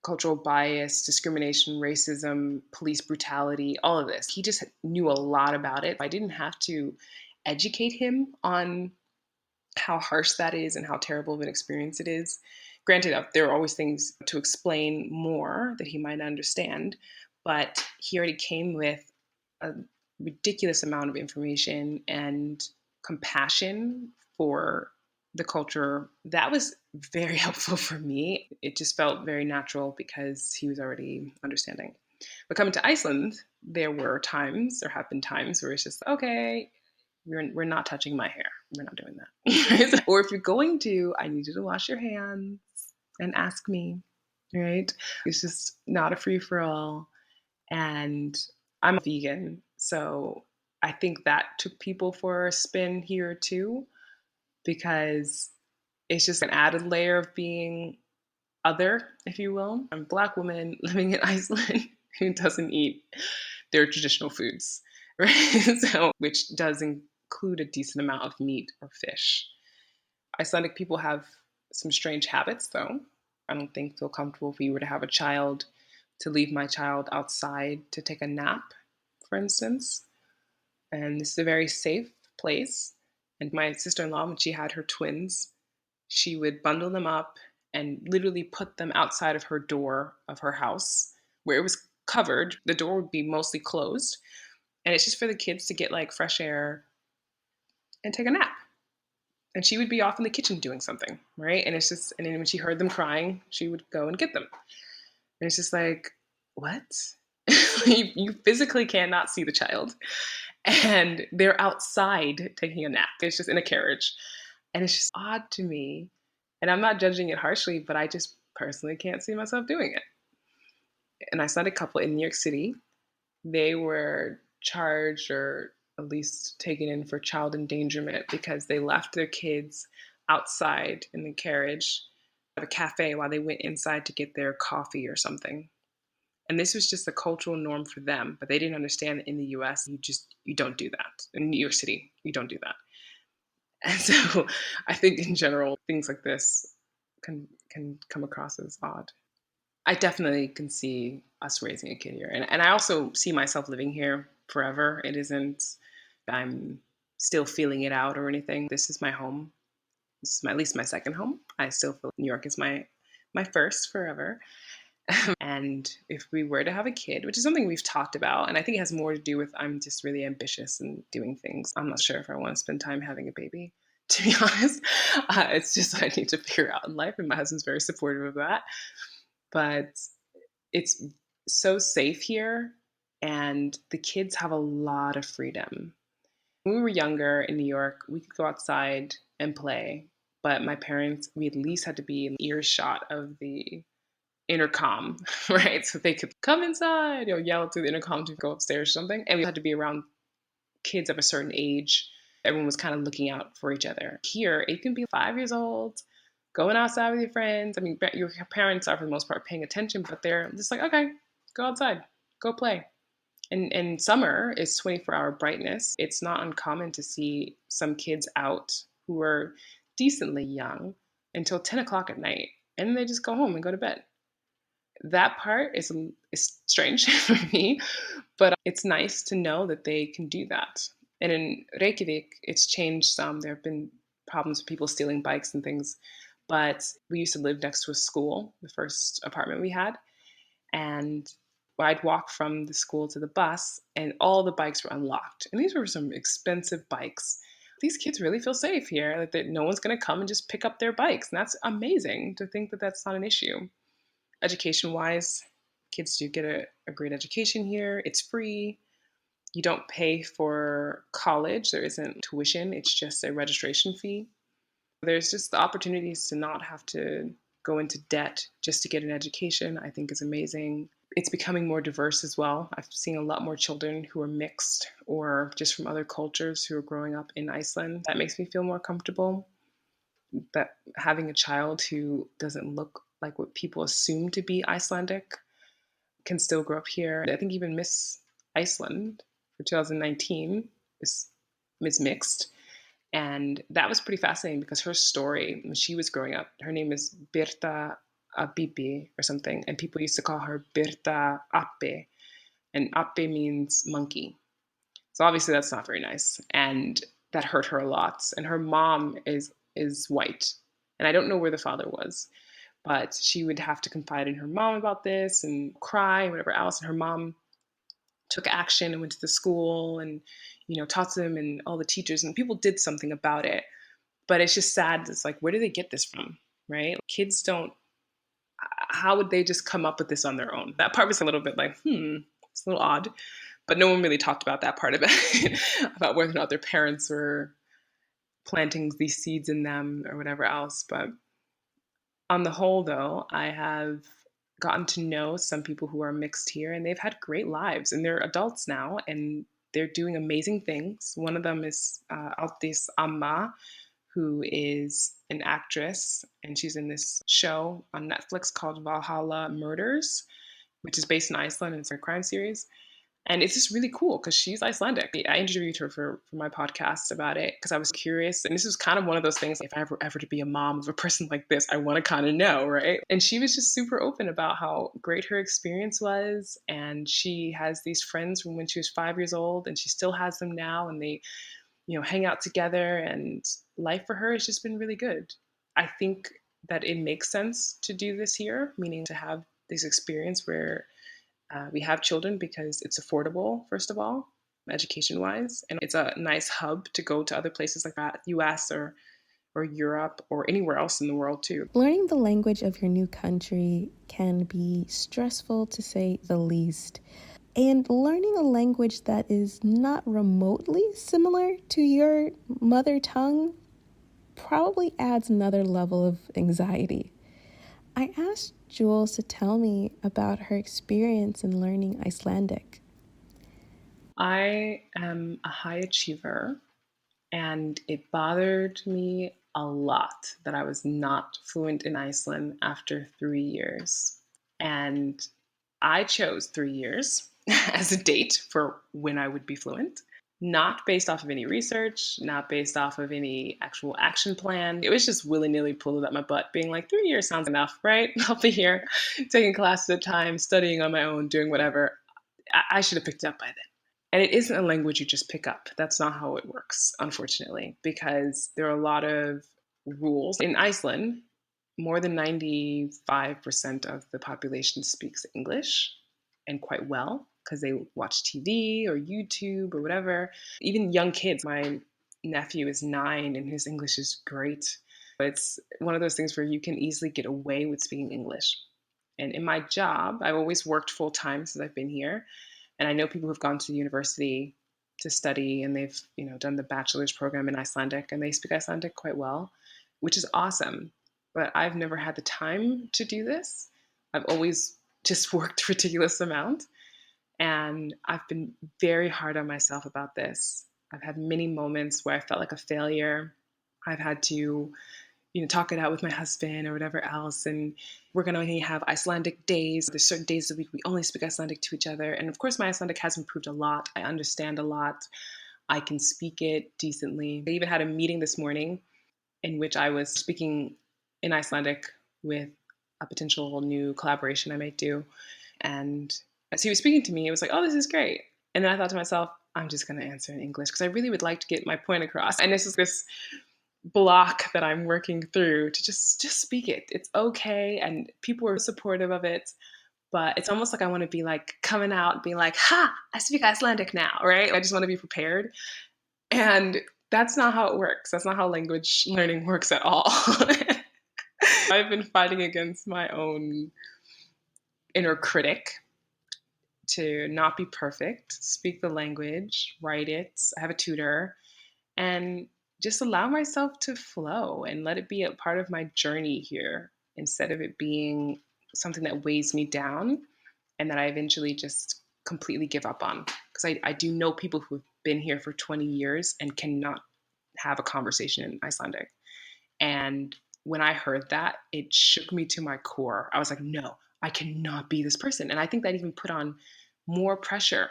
cultural bias, discrimination, racism, police brutality, all of this. He just knew a lot about it. I didn't have to educate him on how harsh that is and how terrible of an experience it is. Granted, there are always things to explain more that he might understand, but he already came with a ridiculous amount of information and compassion for the culture. That was very helpful for me. It just felt very natural because he was already understanding. But coming to Iceland, there have been times where it's just, okay, we're not touching my hair. We're not doing that. Or if you're going to, I need you to wash your hands and ask me, right? It's just not a free for all. And I'm a vegan, so I think that took people for a spin here too, because it's just an added layer of being other, if you will. I'm a Black woman living in Iceland who doesn't eat their traditional foods, right? So, which does include a decent amount of meat or fish. Icelandic people have some strange habits, though. I don't feel comfortable if we were to have a child to leave my child outside to take a nap, for instance. And this is a very safe place. And my sister in law, when she had her twins, she would bundle them up and literally put them outside of her door of her house where it was covered. The door would be mostly closed. And it's just for the kids to get like fresh air and take a nap. And she would be off in the kitchen doing something, right? And it's just, and then when she heard them crying, she would go and get them. And it's just like, what? You physically cannot see the child. And they're outside taking a nap. It's just in a carriage. And it's just odd to me. And I'm not judging it harshly, but I just personally can't see myself doing it. And I saw a couple in New York City. They were charged or at least taken in for child endangerment because they left their kids outside in the carriage at a cafe while they went inside to get their coffee or something. And this was just a cultural norm for them, but they didn't understand that in the US, you don't do that. In New York City, you don't do that. And so I think in general, things like this can come across as odd. I definitely can see us raising a kid here. And I also see myself living here forever. It isn't, I'm still feeling it out or anything. This is my home. This is at least my second home. I still feel New York is my first forever. And if we were to have a kid, which is something we've talked about, and I think it has more to do with I'm just really ambitious and doing things. I'm not sure if I want to spend time having a baby, to be honest. It's just what I need to figure out in life, and my husband's very supportive of that. But it's so safe here, and the kids have a lot of freedom. When we were younger in New York, we could go outside and play, but my parents, we at least had to be in earshot of the intercom, right? So they could come inside, yell through the intercom to go upstairs or something. And we had to be around kids of a certain age. Everyone was kind of looking out for each other. Here, it can be 5 years old, going outside with your friends. I mean, your parents are for the most part paying attention, but they're just like, okay, go outside, go play. And summer is 24-hour brightness. It's not uncommon to see some kids out who are decently young until 10 o'clock at night. And then they just go home and go to bed. That part is strange for me, but it's nice to know that they can do that. And in Reykjavik, it's changed some. There have been problems with people stealing bikes and things, but we used to live next to a school, the first apartment we had, and I'd walk from the school to the bus, and all the bikes were unlocked. And these were some expensive bikes. These kids really feel safe here, like that no one's going to come and just pick up their bikes. And that's amazing to think that that's not an issue. Education wise, kids do get a great education here. It's free. You don't pay for college. There isn't tuition. It's just a registration fee. There's just the opportunities to not have to go into debt just to get an education, I think is amazing. It's becoming more diverse as well. I've seen a lot more children who are mixed or just from other cultures who are growing up in Iceland. That makes me feel more comfortable. that having a child who doesn't look like what people assume to be Icelandic can still grow up here. I think even Miss Iceland for 2019 is mixed. And that was pretty fascinating because her story when she was growing up, her name is Birta Abibi or something, and people used to call her Birta Appe, and Appe means monkey. So obviously that's not very nice, and that hurt her a lot. And her mom is white, and I don't know where the father was, but she would have to confide in her mom about this and cry and whatever else. And her mom took action and went to the school and taught them and all the teachers and people did something about it. But it's just sad. It's like, where do they get this from, right? Kids don't. How would they just come up with this on their own? That part was a little bit like, it's a little odd. But no one really talked about that part of it, about whether or not their parents were planting these seeds in them or whatever else. But on the whole, though, I have gotten to know some people who are mixed here, and they've had great lives, and they're adults now, and they're doing amazing things. One of them is Altis Amma, who is an actress, and she's in this show on Netflix called Valhalla Murders, which is based in Iceland, and it's a crime series. And it's just really cool because she's Icelandic. I interviewed her for my podcast about it because I was curious. And this was kind of one of those things, if I ever to be a mom of a person like this, I want to kind of know, right? And she was just super open about how great her experience was. And she has these friends from when she was 5 years old, and she still has them now. And they, hang out together. And life for her has just been really good. I think that it makes sense to do this here, meaning to have this experience where we have children because it's affordable, first of all, education wise. And it's a nice hub to go to other places like that, US or Europe or anywhere else in the world too. Learning the language of your new country can be stressful to say the least. And learning a language that is not remotely similar to your mother tongue probably adds another level of anxiety. I asked Jules to tell me about her experience in learning Icelandic. I am a high achiever, and it bothered me a lot that I was not fluent in Iceland after 3 years. And I chose 3 years as a date for when I would be fluent, not based off of any research, not based off of any actual action plan. It was just willy nilly pulled out my butt, being like, 3 years sounds enough, right? I'll be here taking classes at a time, studying on my own, doing whatever. I should have picked it up by then. And it isn't a language you just pick up. That's not how it works, unfortunately, because there are a lot of rules. In Iceland, more than 95% of the population speaks English and quite well because they watch TV or YouTube or whatever. Even young kids, my nephew is 9 and his English is great. It's one of those things where you can easily get away with speaking English. And in my job, I've always worked full time since I've been here. And I know people who've gone to the university to study and they've, done the bachelor's program in Icelandic and they speak Icelandic quite well, which is awesome. But I've never had the time to do this. I've always just worked a ridiculous amount. And I've been very hard on myself about this. I've had many moments where I felt like a failure. I've had to talk it out with my husband or whatever else. And we're going to only have Icelandic days. There's certain days of the week we only speak Icelandic to each other. And of course, my Icelandic has improved a lot. I understand a lot. I can speak it decently. I even had a meeting this morning in which I was speaking in Icelandic with a potential new collaboration I might do. And as he was speaking to me, it was like, oh, this is great. And then I thought to myself, I'm just going to answer in English because I really would like to get my point across. And this is this block that I'm working through to just speak it. It's okay, and people are supportive of it. But it's almost like I want to be like coming out and being like, ha, I speak Icelandic now, right? I just want to be prepared. And that's not how it works. That's not how language learning works at all. I've been fighting against my own inner critic to not be perfect, speak the language, write it. I have a tutor, and just allow myself to flow and let it be a part of my journey here instead of it being something that weighs me down and that I eventually just completely give up on. Because I do know people who've been here for 20 years and cannot have a conversation in Icelandic. And when I heard that, it shook me to my core. I was like, no, I cannot be this person. And I think that even put on more pressure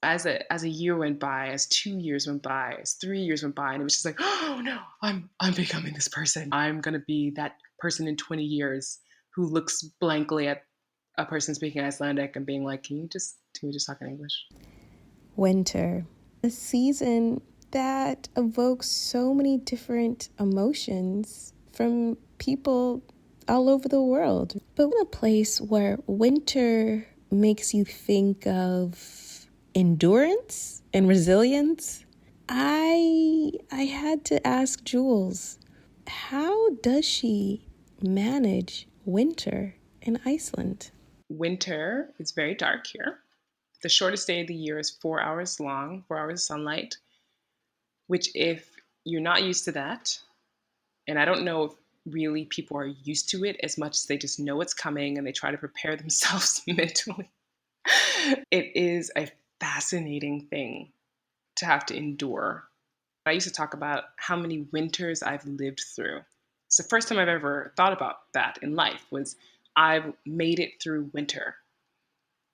as a year went by, as 2 years went by, as 3 years went by, and it was just like, oh no, I'm becoming this person. I'm gonna be that person in 20 years who looks blankly at a person speaking Icelandic and being like, can we just talk in English? Winter, a season that evokes so many different emotions from people all over the world. But in a place where winter makes you think of endurance and resilience, I had to ask Jules, how does she manage winter in Iceland? Winter is very dark here. The shortest day of the year is 4 hours long, 4 hours of sunlight, which, if you're not used to that, and I don't know if really people are used to it as much as they just know it's coming and they try to prepare themselves mentally, it is a fascinating thing to have to endure. I used to talk about how many winters I've lived through. It's the first time I've ever thought about that in life was I've made it through winter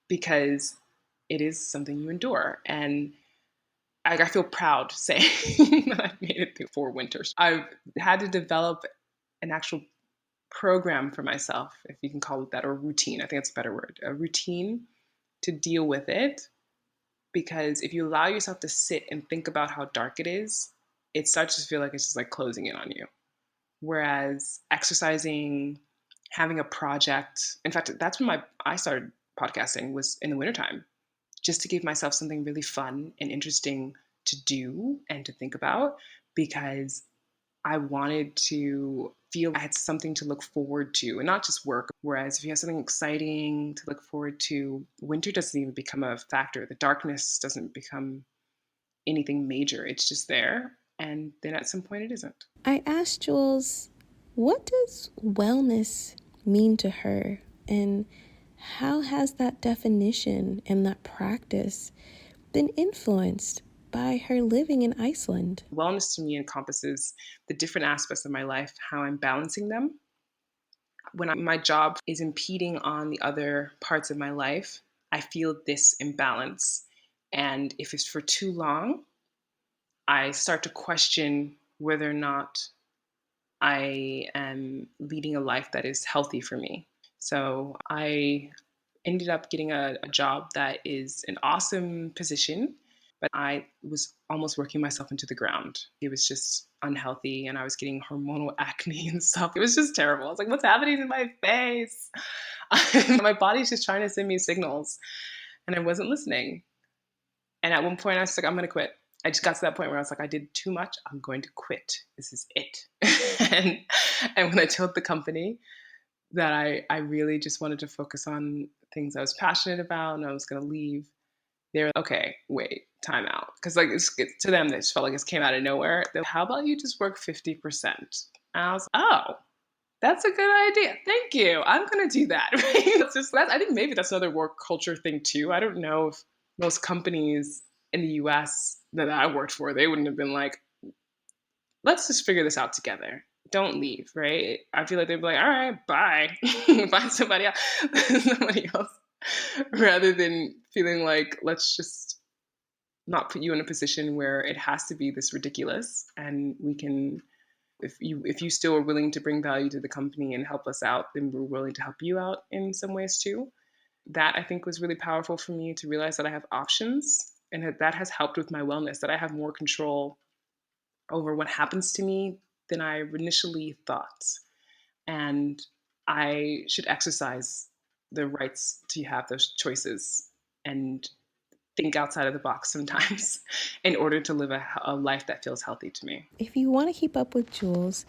because it is something you endure. And I feel proud saying that I've made it through 4 winters. I've had to develop an actual program for myself, if you can call it that, or routine. I think that's a better word, a routine to deal with it. Because if you allow yourself to sit and think about how dark it is, it starts to feel like it's just like closing in on you. Whereas exercising, having a project, in fact, that's when I started podcasting was in the wintertime, just to give myself something really fun and interesting to do and to think about because I wanted to feel I had something to look forward to and not just work. Whereas if you have something exciting to look forward to, winter doesn't even become a factor. The darkness doesn't become anything major. It's just there. And then at some point it isn't. I asked Jules, what does wellness mean to her? And how has that definition and that practice been influenced by her living in Iceland? Wellness to me encompasses the different aspects of my life, how I'm balancing them. When my job is impeding on the other parts of my life, I feel this imbalance. And if it's for too long, I start to question whether or not I am leading a life that is healthy for me. So I ended up getting a job that is an awesome position, but I was almost working myself into the ground. It was just unhealthy and I was getting hormonal acne and stuff. It was just terrible. I was like, what's happening to my face? My body's just trying to send me signals and I wasn't listening. And at one point I was like, I'm going to quit. I just got to that point where I was like, I did too much. I'm going to quit. This is it. and, and when I told the company that I really just wanted to focus on things I was passionate about and I was going to leave, they were like, okay, wait, time out. Because like to them, they just felt like it came out of nowhere. They're like, how about you just work 50%? And I was like, oh, that's a good idea. Thank you. I'm going to do that. Right? I think maybe that's another work culture thing too. I don't know if most companies in the US that I worked for, they wouldn't have been like, let's just figure this out together. Don't leave, right? I feel like they'd be like, all right, bye. Find somebody else. Rather than feeling like, let's just not put you in a position where it has to be this ridiculous and we can if you still are willing to bring value to the company and help us out, then we're willing to help you out in some ways too. That I think was really powerful for me to realize that I have options and that has helped with my wellness, that I have more control over what happens to me than I initially thought. And I should exercise the rights to have those choices and think outside of the box sometimes in order to live a life that feels healthy to me. If you want to keep up with Jules,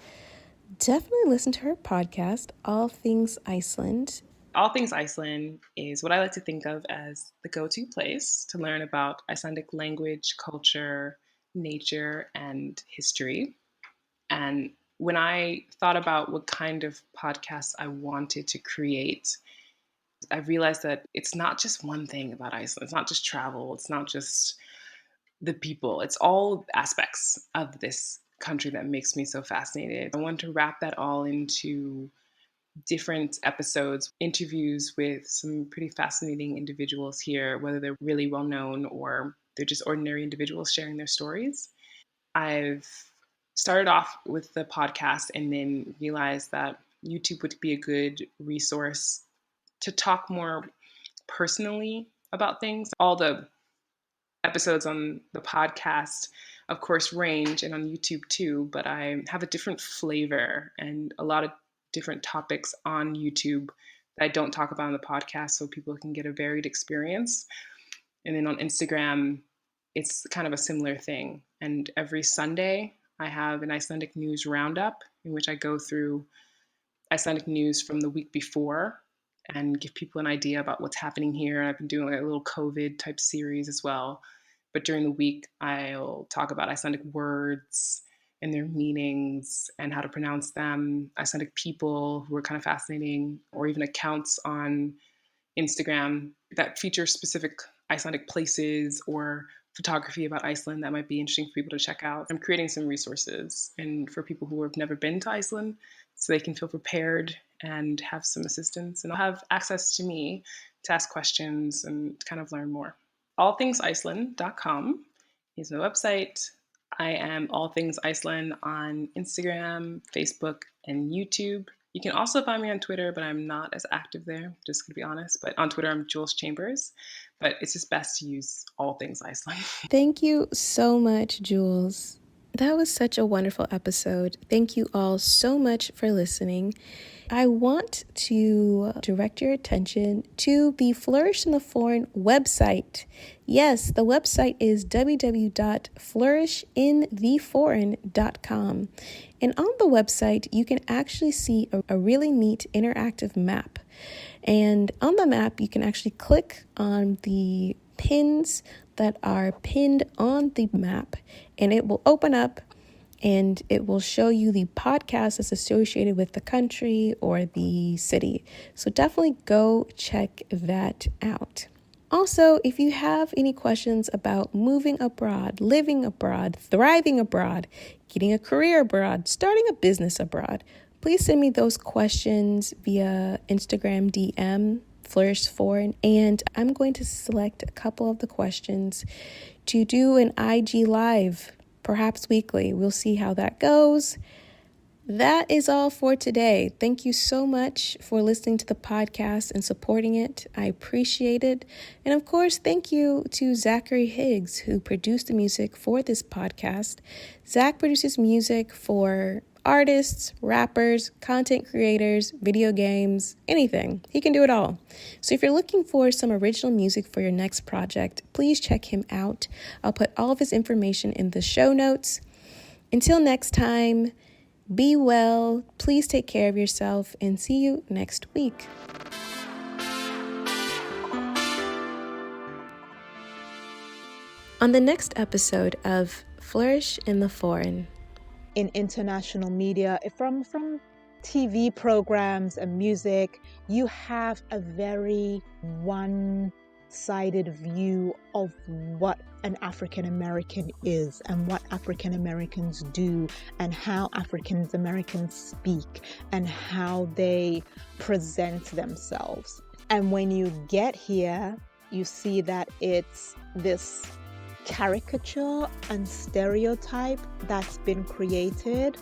definitely listen to her podcast, All Things Iceland. All Things Iceland is what I like to think of as the go-to place to learn about Icelandic language, culture, nature, and history. And when I thought about what kind of podcast I wanted to create, I realized that it's not just one thing about Iceland. It's not just travel. It's not just the people. It's all aspects of this country that makes me so fascinated. I want to wrap that all into different episodes, interviews with some pretty fascinating individuals here, whether they're really well known or they're just ordinary individuals sharing their stories. I've started off with the podcast and then realized that YouTube would be a good resource to talk more personally about things. All the episodes on the podcast, of course, range and on YouTube too, but I have a different flavor and a lot of different topics on YouTube that I don't talk about on the podcast so people can get a varied experience. And then on Instagram, it's kind of a similar thing. And every Sunday, I have an Icelandic news roundup in which I go through Icelandic news from the week before and give people an idea about what's happening here. I've been doing like a little COVID type series as well. But during the week, I'll talk about Icelandic words and their meanings and how to pronounce them, Icelandic people who are kind of fascinating, or even accounts on Instagram that feature specific Icelandic places or photography about Iceland that might be interesting for people to check out. I'm creating some resources and for people who have never been to Iceland so they can feel prepared and have some assistance and have access to me to ask questions and kind of learn more. allthingsiceland.com is my website. I am All Things Iceland on Instagram, Facebook, and YouTube. You can also find me on Twitter, but I'm not as active there, just to be honest. But on Twitter, I'm Jules Chambers. But it's just best to use All Things Iceland. Thank you so much, Jules. That was such a wonderful episode. Thank you all so much for listening. I want to direct your attention to the Flourish in the Foreign website. Yes, the website is www.flourishintheforeign.com. And on the website, you can actually see a really neat interactive map. And on the map, you can actually click on the pins that are pinned on the map, and it will open up and it will show you the podcast that's associated with the country or the city. So definitely go check that out. Also, if you have any questions about moving abroad, living abroad, thriving abroad, getting a career abroad, starting a business abroad, please send me those questions via Instagram DM, Flourish Foreign, and I'm going to select a couple of the questions to do an IG Live, perhaps weekly. We'll see how that goes. That is all for today. Thank you so much for listening to the podcast and supporting it. I appreciate it. And of course, thank you to Zachary Higgs, who produced the music for this podcast. Zach produces music for artists, rappers, content creators, video games, anything. He can do it all. So if you're looking for some original music for your next project, please check him out. I'll put all of his information in the show notes. Until next time, be well, please take care of yourself, and see you next week. On the next episode of Flourish in the Foreign. In international media, from TV programs and music, you have a very one-sided view of what an African American is and what African Americans do and how African Americans speak and how they present themselves. And when you get here, you see that it's this caricature and stereotype that's been created